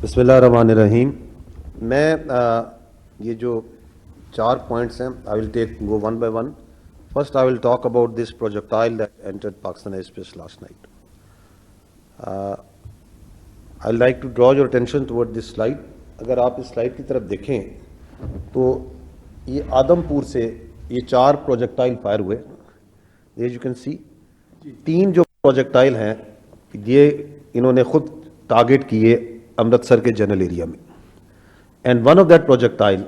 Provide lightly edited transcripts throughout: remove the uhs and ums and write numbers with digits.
بسم اللہ الرحمن الرحیم. میں یہ جو 4 points ہیں, I will go one by one. First, I will talk about this projectile that entered Pakistan airspace last night. I'd like to draw your attention toward this slide. اگر آپ اس slide کی طرف دیکھیں تو یہ آدم پور سے یہ 4 پروجیکٹائل فائر ہوئے. As you can see, 3 جو پروجیکٹائل ہیں یہ انہوں نے خود ٹارگٹ کیے امرتسر کے جنرل ایریا میں. And one of that projectile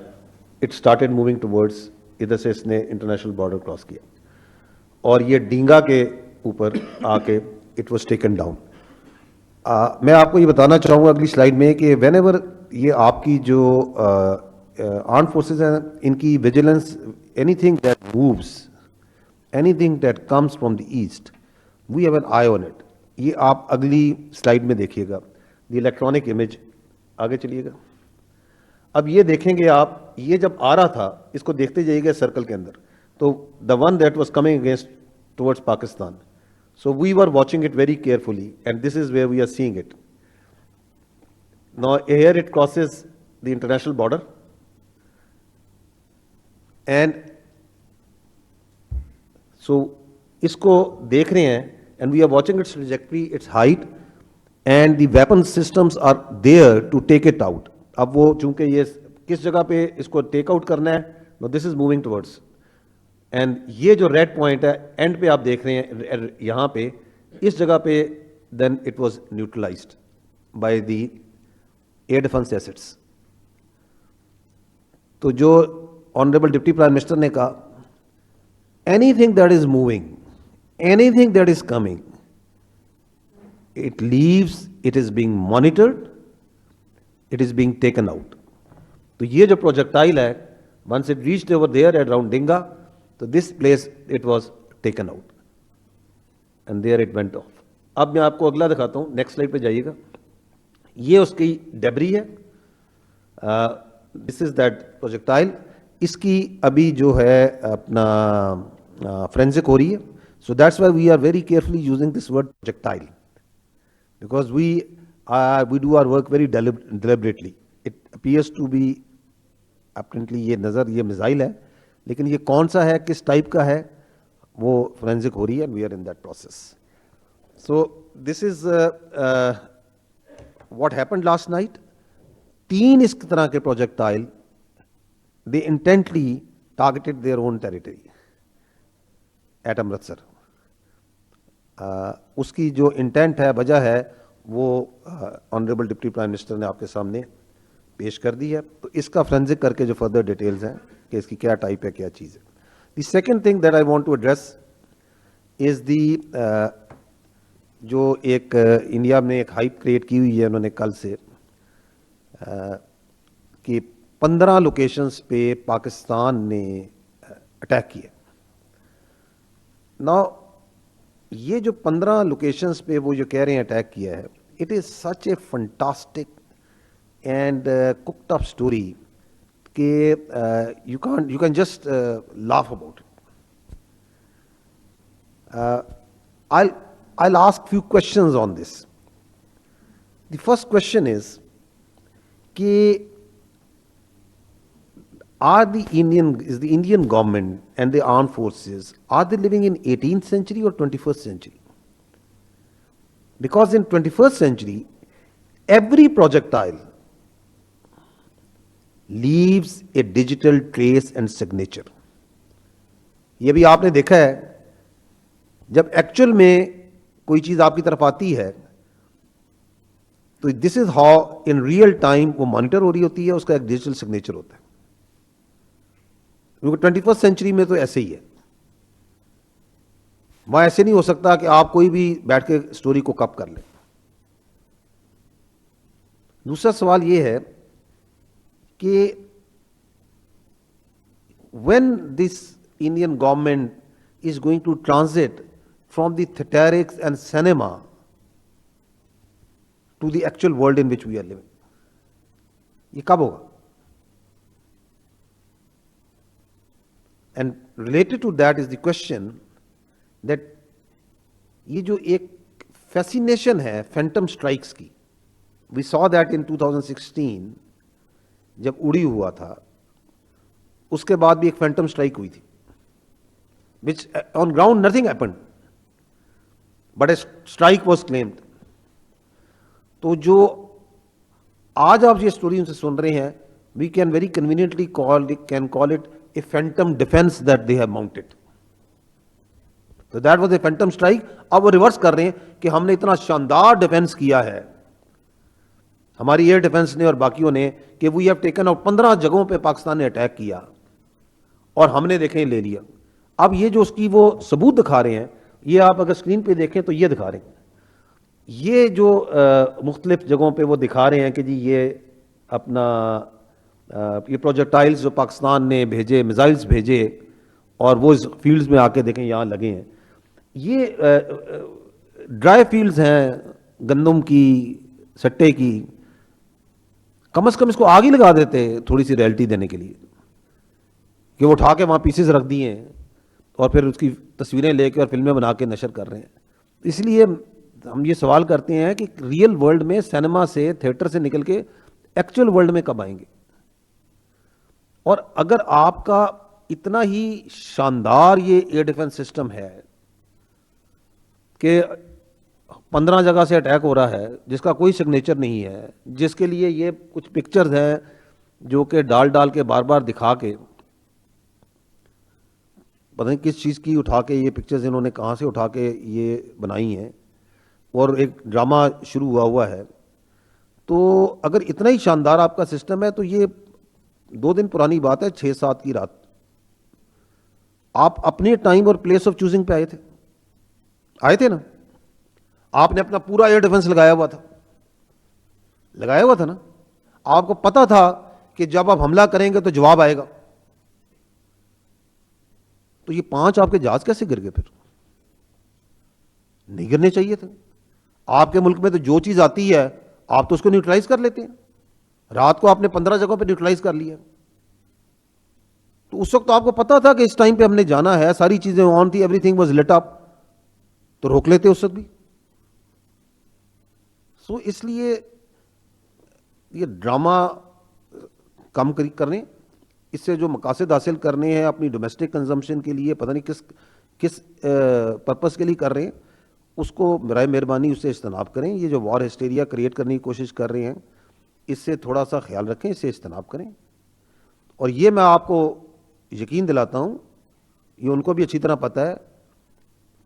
it started moving towards, ادھر سے اس نے انٹرنیشنل بارڈر کراس کیا اور یہ ڈینگا کے اوپر آ کے اٹ واز ٹیکن ڈاؤن. میں آپ کو یہ بتانا چاہوں گا اگلی سلائڈ میں کہ وین ایور یہ آپ کی جو آرم فورسز ہیں ان کی vigilance, anything that moves, anything that comes from the east, we have an eye on it. یہ آپ اگلی سلائڈ میں دیکھیے گا, دی الیکٹرانک امیج. آگے چلیے گا. اب یہ دیکھیں گے آپ, یہ جب آ رہا تھا اس کو دیکھتے جائیے گا سرکل کے اندر, تو the one that was coming against towards Pakistan. So we were watching it very carefully, and this is where we are seeing it. Now here it crosses the international border, and so isko dekh rahe hain, and we are watching its trajectory, its height, and the weapon systems are there to take it out. اب وہ چونکہ یہ کس جگہ پہ اس کو take out کرنا ہے, now this is moving towards. And یہ جو ریڈ پوائنٹ ہے اینڈ پہ آپ دیکھ رہے ہیں یہاں پہ, اس جگہ پہ then it was neutralized by the air defence assets. تو جو آنریبل ڈپٹی پرائم منسٹر نے کہا, anything that is moving, anything that is coming, it leaves, it is being monitored, it is being taken out. تو یہ جو projectile ہے, once it reached over there at around Dinga, تو this place it was taken out and there it went off. اب میں آپ کو اگلا دکھاتا ہوں, نیکسٹ سلائڈ پہ جائیے گا. یہ اس کی ڈیبری ہے, دس از دیٹ پروجیکٹائل. اس کی ابھی جو ہے اپنا فرینزک ہو رہی ہے. So that's why we are very carefully using this word projectile, because we do our work very deliberately. It appears to be apparently یہ نظر, یہ میزائل ہے, لیکن یہ کون سا ہے, کس ٹائپ کا ہے, وہ فورینزک ہو رہی ہے, and we are in that process. So this is what happened last night. 3 اس طرح کے projectile, they intently targeted their own territory at Amritsar. اس کی جو انٹینٹ ہے, وجہ ہے, وہ آنریبل ڈپٹی پرائم منسٹر نے آپ کے سامنے پیش کر دی ہے. تو اس کا فرینزک کر کے جو فردر ڈیٹیلز ہیں کہ اس کی کیا ٹائپ ہے, کیا چیز ہے. The second thing that I want to address is the جو ایک انڈیا میں ایک ہائپ کریٹ کی ہوئی ہے انہوں نے کل سے, کہ 15 لوکیشنز پہ پاکستان نے اٹیک کیا. نا یہ جو 15 لوکیشنز پہ وہ جو کہہ رہے ہیں اٹیک کیا ہے, it is such a fantastic and cooked up story کہ you can just laugh about it. I'll ask few questions on this. The first question is کہ is the Indian government and the armed forces, are they living in 18th century or 21st century? Because in 21st century, every projectile leaves a digital trace and signature. یہ بھی آپ نے دیکھا ہے, جب actual میں کوئی چیز آپ کی طرف آتی ہے تو this is how in real time وہ مانیٹر ہو رہی ہوتی ہے, اس کا ایک ڈیجیٹل سگنیچر ہوتا ہے. کیونکہ 21st سینچری میں تو ایسے ہی ہے, وہاں ایسے نہیں ہو سکتا کہ آپ کوئی بھی بیٹھ کے اسٹوری کو کپ کر لیں. دوسرا سوال یہ ہے کہ when this Indian government is going to transit from the theatrics and cinema to the actual world in which we are living, یہ کب ہوگا؟ And related to that is the question that یہ جو ایک فیسینیشن ہے phantom strikes کی, We saw that in 2016 جب اڑی ہوا تھا اس کے بعد بھی ایک فینٹم اسٹرائک ہوئی تھی which on ground nothing happened but a strike was claimed. تو جو آج آپ یہ اسٹوری ان سے سن رہے ہیں we can very conveniently call it a phantom defense that they have mounted. So that was a phantom strike. اب وہ ریورس کر رہے ہیں کہ ہم نے اتنا شاندار ڈیفینس کیا ہے ہماری ایئر ڈیفینس نے اور باقیوں نے کہ وی ہیو ٹیکن آؤٹ 15 جگہوں پہ پاکستان نے اٹیک کیا اور ہم نے دیکھیں لے لیا. اب یہ جو اس کی وہ ثبوت دکھا رہے ہیں یہ آپ اگر اسکرین پہ دیکھیں تو یہ دکھا رہے ہیں یہ جو مختلف جگہوں پہ وہ دکھا رہے ہیں کہ جی یہ اپنا یہ پروجیکٹائلز جو پاکستان نے بھیجے میزائلز بھیجے اور وہ فیلڈز میں آ کے دیکھیں یہاں لگے ہیں. یہ ڈرائی فیلڈز ہیں گندم کی سٹے کی کم از کم اس کو آگ ہی لگا دیتے تھوڑی سی ریئلٹی دینے کے لیے کہ وہ اٹھا کے وہاں پیسز رکھ دیے ہیں اور پھر اس کی تصویریں لے کے اور فلمیں بنا کے نشر کر رہے ہیں. اس لیے ہم یہ سوال کرتے ہیں کہ ریئل ورلڈ میں سینما سے تھیٹر سے نکل کے ایکچوئل ورلڈ میں کب آئیں گے. اور اگر آپ کا اتنا ہی شاندار یہ ایئر ڈیفنس سسٹم ہے کہ 15 جگہ سے اٹیک ہو رہا ہے جس کا کوئی سگنیچر نہیں ہے جس کے لیے یہ کچھ پکچرز ہیں جو کہ ڈال کے بار بار دکھا کے پتہ نہیں کس چیز کی اٹھا کے یہ پکچرز انہوں نے کہاں سے اٹھا کے یہ بنائی ہیں اور ایک ڈرامہ شروع ہوا ہے. تو اگر اتنا ہی شاندار آپ کا سسٹم ہے تو یہ 2 دن پرانی بات ہے 6-7 کی رات آپ اپنے ٹائم اور پلیس آف چوزنگ پہ آئے تھے نا. آپ نے اپنا پورا ایئر ڈیفنس لگایا ہوا تھا نا. آپ کو پتا تھا کہ جب آپ حملہ کریں گے تو جواب آئے گا. تو یہ 5 آپ کے جہاز کیسے گر گئے؟ پھر نہیں گرنے چاہیے تھے. آپ کے ملک میں تو جو چیز آتی ہے آپ تو اس کو نیوٹرلائز کر لیتے ہیں. رات کو آپ نے 15 جگہوں پہ نیوٹرلائز کر لیا. تو اس وقت تو آپ کو پتا تھا کہ اس ٹائم پہ ہم نے جانا ہے, ساری چیزیں آن تھی, ایوری تھنگ واز لٹ اپ, تو روک لیتے اس وقت بھی. سو اس لیے یہ ڈرامہ کم کرنے, اس سے جو مقاصد حاصل کرنے ہیں اپنی ڈومیسٹک کنزمپشن کے لیے, پتہ نہیں کس پرپس کے لیے کر رہے ہیں, اس کو برائے مہربانی اس سے اجتناب کریں. یہ جو وار ہسٹیریا کریٹ کرنے کی کوشش کر رہے ہیں اس سے تھوڑا سا خیال رکھیں, اس سے اجتناب کریں. اور یہ میں آپ کو یقین دلاتا ہوں, یہ ان کو بھی اچھی طرح پتہ ہے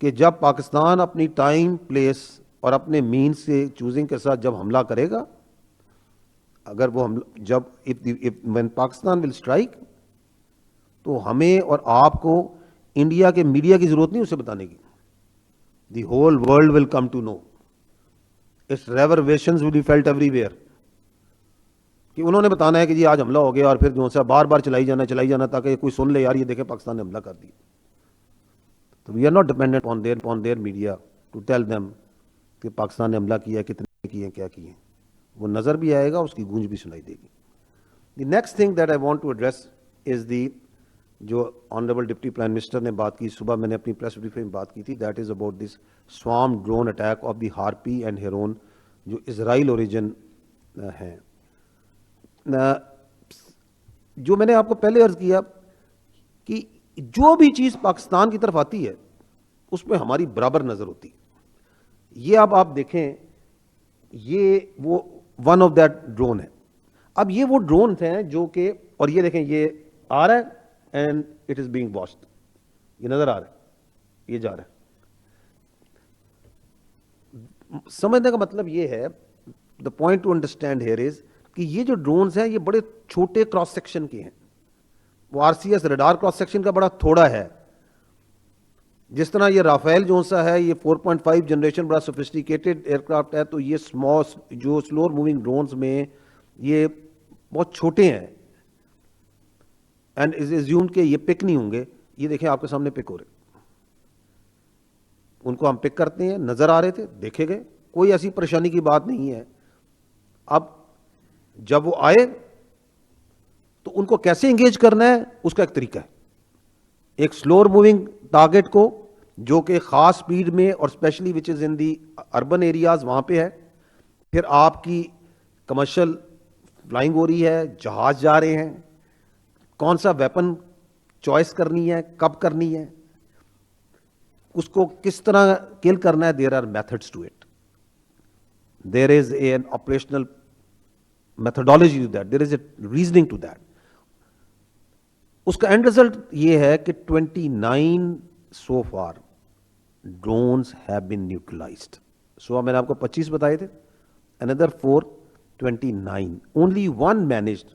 کہ جب پاکستان اپنی ٹائم پلیس اور اپنے مینز سے چوزنگ کے ساتھ جب حملہ کرے گا, اگر وہ when پاکستان ول اسٹرائک, تو ہمیں اور آپ کو انڈیا کے میڈیا کی ضرورت نہیں اسے بتانے کی. The whole world will come to know. Its reverberations will be felt everywhere, کہ انہوں نے بتانا ہے کہ جی آج حملہ ہو گیا, اور پھر جو ہے بار بار چلائی جانا تاکہ کوئی سن لے یار یہ دیکھیں پاکستان نے حملہ کر دیا. تو we are not dependent on their media to tell them کہ پاکستان نے حملہ کیا, کتنے کیے, کیا کیے. وہ نظر بھی آئے گا, اس کی گونج بھی سنائی دے گی. The next thing that I want to address is the, جو آنریبل ڈپٹی پرائم منسٹر نے بات کی, صبح میں نے اپنی پریس بریفنگ میں بات کی تھی, that is about this swarm drone attack of the Harpy and Heron جو اسرائیل اوریجن ہیں. جو میں نے آپ کو پہلے عرض کیا کہ جو بھی چیز پاکستان کی طرف آتی ہے اس پہ ہماری برابر نظر ہوتی ہے. یہ اب آپ دیکھیں, یہ وہ ون آف دیٹ ڈرون ہے. اب یہ وہ ڈرون ہیں جو کہ, اور یہ دیکھیں یہ آ رہا ہے اینڈ اٹ از بینگ واسڈ, یہ نظر آ رہا ہے, یہ جا رہا ہے. سمجھنے کا مطلب یہ ہے, the point to understand here is کہ یہ جو ڈرونز ہیں یہ بڑے چھوٹے کراس سیکشن کے ہیں. وہ R C S radar cross section کا بڑا تھوڑا ہے. جس طرح یہ رافیل جو سا ہے یہ 4.5 جنریشن بڑا سوفسٹیکیٹڈ ایئر کرافٹ ہے, تو یہ جو سلور موونگ ڈرونز میں یہ بہت چھوٹے ہیں اینڈ از ایزیومڈ کہ یہ پک نہیں ہوں گے. یہ دیکھیں آپ کے سامنے پک ہو رہے, ان کو ہم پک کرتے ہیں, نظر آ رہے تھے, دیکھے گئے, کوئی ایسی پریشانی کی بات نہیں ہے. اب جب وہ آئے تو ان کو کیسے انگیج کرنا ہے اس کا ایک طریقہ ہے. ایک سلور موونگ ٹارگٹ کو جو کہ خاص سپیڈ میں اور اسپیشلی وچ از ان دی اربن ایریاز وہاں پہ ہے, پھر آپ کی کمرشل فلائنگ ہو رہی ہے, جہاز جا رہے ہیں, کون سا ویپن چوائس کرنی ہے, کب کرنی ہے, اس کو کس طرح کل کرنا ہے. There are methods to it, there is a operational methodology to that, there is a reasoning to that. اس کا اینڈ ریزلٹ یہ ہے کہ 29 so far drones have been neutralized. سو میں نے آپ کو 25 بتائے تھے, اندر 4, 29. Only one managed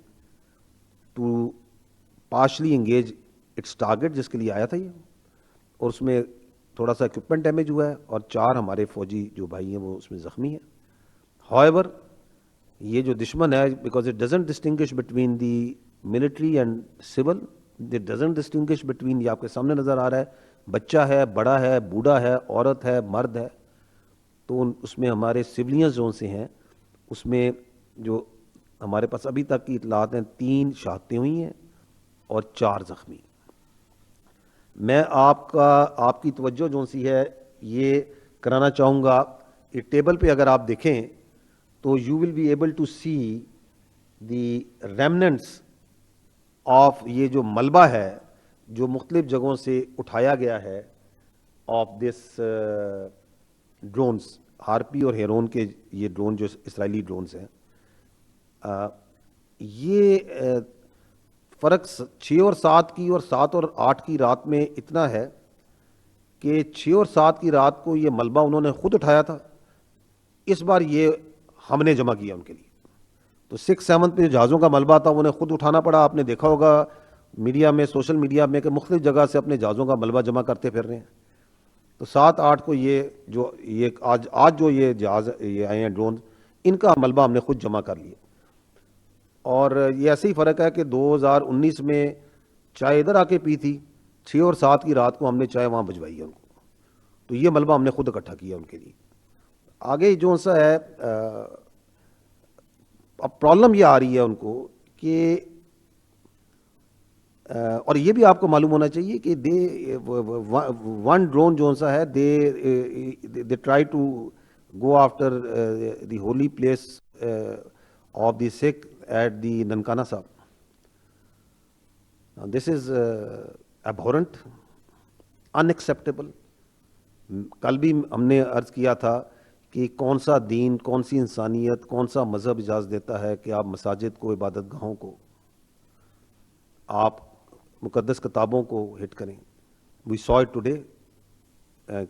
to partially engage its target, جس کے لیے آیا تھا یہ, اور اس میں تھوڑا سا اکوپمنٹ ڈیمیج ہوا ہے, اور 4 ہمارے فوجی جو بھائی ہیں وہ اس میں زخمی ہیں. ہوائیور یہ جو دشمن ہے, because it doesn't distinguish between the military and civil, it doesn't distinguish between, یہ آپ کے سامنے نظر آ رہا ہے, بچہ ہے, بڑا ہے, بوڑھا ہے, عورت ہے, مرد ہے. تو اس میں ہمارے سویلینز جو سے ہیں, اس میں جو ہمارے پاس ابھی تک کی اطلاعات ہیں 3 شہادتیں ہوئی ہیں اور 4 زخمی. میں آپ کی توجہ جو سی ہے یہ کرانا چاہوں گا, یہ ٹیبل پہ اگر آپ دیکھیں تو you will be able to see the remnants of, یہ جو ملبہ ہے جو مختلف جگہوں سے اٹھایا گیا ہے آف دس ڈرونز, ہارپی اور ہیرون کے یہ ڈرون جو اسرائیلی ڈرونز ہیں. یہ فرق 6 اور 7 کی اور 7 اور 8 کی رات میں اتنا ہے کہ 6 اور 7 کی رات کو یہ ملبہ انہوں نے خود اٹھایا تھا, اس بار یہ ہم نے جمع کیا ان کے لیے. تو 6, 7 پہ جو جہازوں کا ملبہ تھا انہیں خود اٹھانا پڑا. آپ نے دیکھا ہوگا میڈیا میں, سوشل میڈیا میں, کہ مختلف جگہ سے اپنے جہازوں کا ملبہ جمع کرتے پھر رہے ہیں. تو 7, 8 کو یہ آج جو یہ جہاز یہ آئے ہیں ڈرون, ان کا ملبہ ہم نے خود جمع کر لیا. اور یہ ایسے ہی فرق ہے کہ 2019 میں چائے ادھر آ کے پی تھی, 6 اور 7 کی رات کو ہم نے چائے وہاں بھجوائی ہے ان کو, تو یہ ملبہ ہم نے خود اکٹھا کیا ان کے لیے. آگے جو سا ہے اب پرابلم یہ آ رہی ہے ان کو کہ, اور یہ بھی آپ کو معلوم ہونا چاہیے کہ ون ڈرون جو سا ہے they try to go after the holy place of the Sikh at the Nankana Sahib. This is abhorrent, unacceptable. کل بھی ہم نے عرض کیا تھا کہ کون سا دین, کون سی انسانیت, کون سا مذہب اجازت دیتا ہے کہ آپ مساجد کو, عبادت گاہوں کو, آپ مقدس کتابوں کو ہٹ کریں. وی سو اٹ ٹوڈے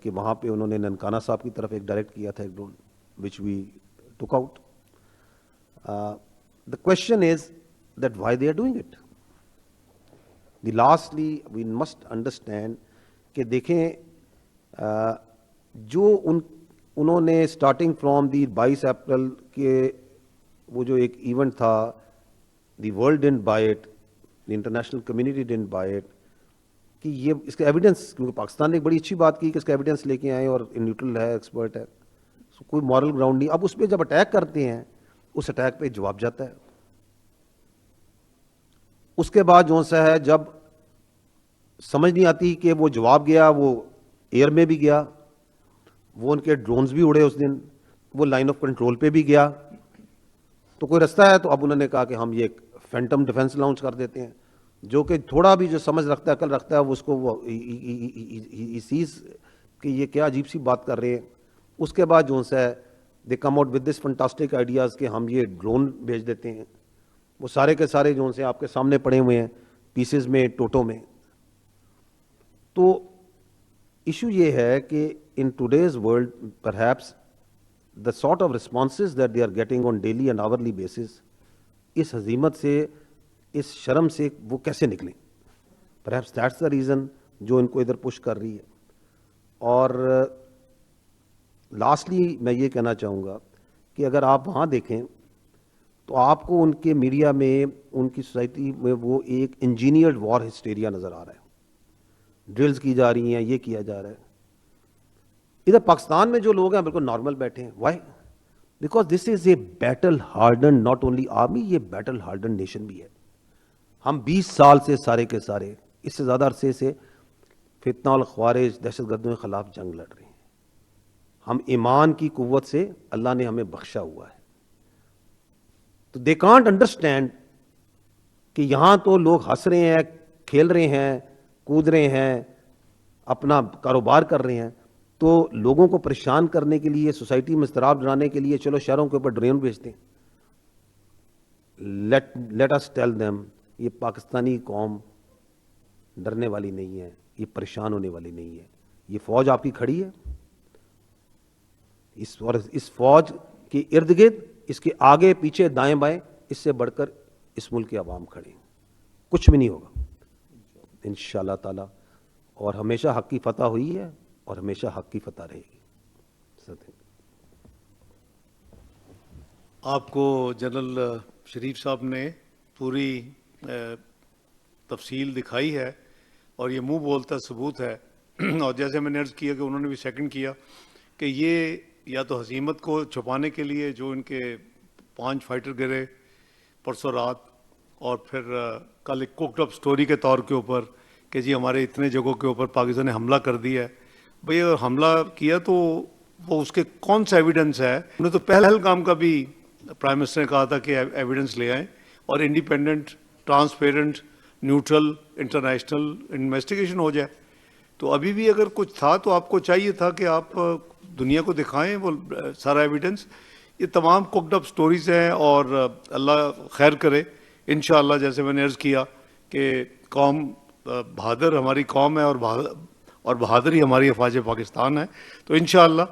کہ وہاں پہ انہوں نے ننکانہ صاحب کی طرف ایک ڈائریکٹ کیا تھا ایک drone, which we took out. The question is that why they are doing it. Lastly, we must understand کہ دیکھیں جو انہوں نے اسٹارٹنگ فرام دی 22 اپریل کے وہ جو ایک ایونٹ تھا, دی world didn't by it, the international community didn't by it, کہ یہ اس کا ایویڈنس, کیونکہ پاکستان نے ایک بڑی اچھی بات کی کہ اس کا ایویڈنس لے کے آئے اور نیوٹرل ہے, ایکسپرٹ ہے, کوئی مورل گراؤنڈ نہیں. اب اس پہ جب اٹیک کرتے ہیں, اس اٹیک پہ جواب جاتا ہے. اس کے بعد جو سا ہے جب سمجھ نہیں آتی کہ وہ جواب گیا, وہ ایئر میں بھی گیا, وہ ان کے ڈرونز بھی اڑے اس دن, وہ لائن آف کنٹرول پہ بھی گیا, تو کوئی رستہ ہے. تو اب انہوں نے کہا کہ ہم یہ ایک فینٹم ڈیفنس لانچ کر دیتے ہیں, جو کہ تھوڑا بھی جو سمجھ رکھتا ہے, عقل رکھتا ہے, وہ اس کو وہ سیز کہ یہ کیا عجیب سی بات کر رہے ہیں. اس کے بعد جو ہے they come out with this fantastic ideas کہ ہم یہ ڈرون بھیج دیتے ہیں. وہ سارے کے سارے جو سے آپ کے سامنے پڑے ہوئے ہیں پیسز میں, ٹوٹوں میں. تو ایشو یہ ہے کہ in today's world perhaps the sort of responses that they are getting on daily and hourly basis, اس ہزیمت سے, اس شرم سے وہ کیسے نکلیں. perhaps that's the reason جو ان کو ادھر پش کر رہی ہے. اور لاسٹلی میں یہ کہنا چاہوں گا کہ اگر آپ وہاں دیکھیں تو آپ کو ان کے میڈیا میں, ان کی سوسائٹی میں وہ ایک انجینئرڈ وار ہسٹیریا نظر آ رہا ہے. ڈرلز کی جا رہی ہیں, یہ کیا جا رہا ہے. ادھر پاکستان میں جو لوگ ہیں بالکل نارمل بیٹھے ہیں. Why? Because this is a battle hardened not only army, یہ بیٹل ہارڈن نیشن بھی ہے. ہم 20 سال سے سارے کے سارے, اس سے زیادہ عرصے سے فتنہ الخوارج, دہشت گردوں کے خلاف جنگ لڑ رہے ہیں. ہم ایمان کی قوت سے اللہ نے ہمیں بخشا ہوا ہے. تو دے کانٹ انڈرسٹینڈ کہ یہاں تو لوگ ہنس رہے ہیں, کھیل رہے ہیں, کود رہے ہیں, اپنا کاروبار کر رہے ہیں, تو لوگوں کو پریشان کرنے کے لیے, سوسائٹی میں اضطراب ڈلانے کے لیے چلو شہروں کے اوپر ڈرون بھیجتے ہیں. لیٹ us ٹیل them, یہ پاکستانی قوم ڈرنے والی نہیں ہے, یہ پریشان ہونے والی نہیں ہے. یہ فوج آپ کی کھڑی ہے, اس فوج کے ارد گرد, اس کے آگے پیچھے دائیں بائیں, اس سے بڑھ کر اس ملک کے عوام کھڑے ہیں. کچھ بھی نہیں ہوگا انشاءاللہ تعالی, اور ہمیشہ حق کی فتح ہوئی ہے اور ہمیشہ حق کی فتح رہے گی. آپ کو جنرل شریف صاحب نے پوری تفصیل دکھائی ہے اور یہ منہ بولتا ثبوت ہے. اور جیسے میں نے عرض کیا کہ انہوں نے بھی سیکنڈ کیا کہ یہ یا تو ہزیمت کو چھپانے کے لیے جو ان کے 5 فائٹر گرے پرسوں رات, اور پھر کل ایک کوکڈ اپ سٹوری کے طور کے اوپر کہ جی ہمارے اتنے جگہوں کے اوپر پاکستان نے حملہ کر دیا ہے. بھئی اگر حملہ کیا تو وہ اس کے کون سا ایویڈنس ہے؟ انہوں نے تو پہلگام کا بھی پرائم منسٹر نے کہا تھا کہ ایویڈنس لے آئیں اور independent, transparent, neutral, international investigation ہو جائے. تو ابھی بھی اگر کچھ تھا تو آپ کو چاہیے تھا کہ آپ دنیا کو دکھائیں وہ سارا ایویڈنس. یہ تمام کوکڈ اپ سٹوریز ہیں اور اللہ خیر کرے انشاءاللہ. جیسے میں نے عرض کیا کہ قوم بہادر ہماری قوم ہے اور بہادر ہی ہماری افواج پاکستان ہے. تو انشاءاللہ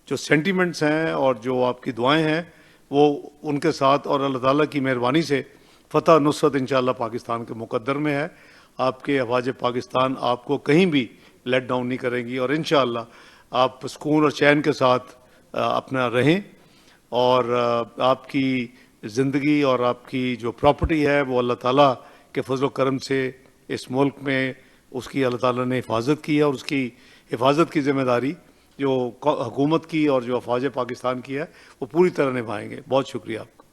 جو سینٹیمنٹس ہیں اور جو آپ کی دعائیں ہیں وہ ان کے ساتھ, اور اللہ تعالیٰ کی مہربانی سے فتح نصرت انشاءاللہ پاکستان کے مقدر میں ہے. آپ کے افواج پاکستان آپ کو کہیں بھی لیٹ ڈاؤن نہیں کریں گی, اور انشاءاللہ آپ سکون اور چین کے ساتھ اپنا رہیں, اور آپ کی زندگی اور آپ کی جو پراپرٹی ہے وہ اللہ تعالیٰ کے فضل و کرم سے اس ملک میں اس کی اللہ تعالیٰ نے حفاظت کی ہے, اور اس کی حفاظت کی ذمہ داری جو حکومت کی اور جو افواج پاکستان کی ہے وہ پوری طرح نبھائیں گے. بہت شکریہ آپ کا.